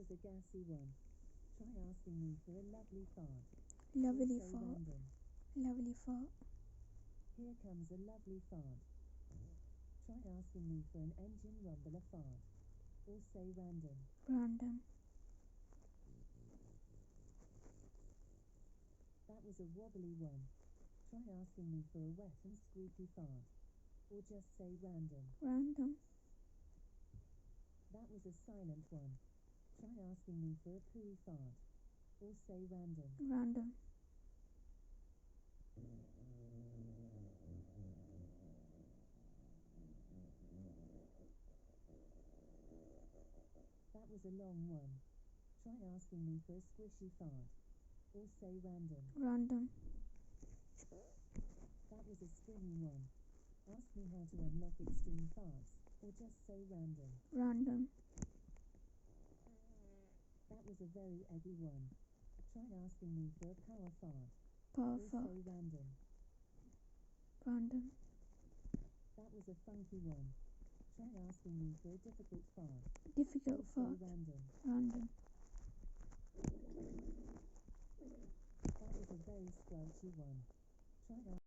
was a gassy one. Try asking me for a lovely fart. Lovely Or say fart. random. Lovely fart. Here comes a lovely fart. Try asking me for an engine rumbler fart. Or say random. Random. That was a wobbly one. Try asking me for a wet and squeaky fart. Or just say random. Random. That was a silent one. Try asking me for a pooey fart. Or say random. Random. That was a long one. Try asking me for a squishy fart. Or say random. Random. That was a springy one. Ask me how to unlock extreme farts. Or just say random. Random. That was a very eggy one. Try asking me for a power fart. Power Or fart. say random. Random. That was a funky one. Try asking me for a difficult fart. Difficult Or say fart. random. Random. That was a very squelchy one. Try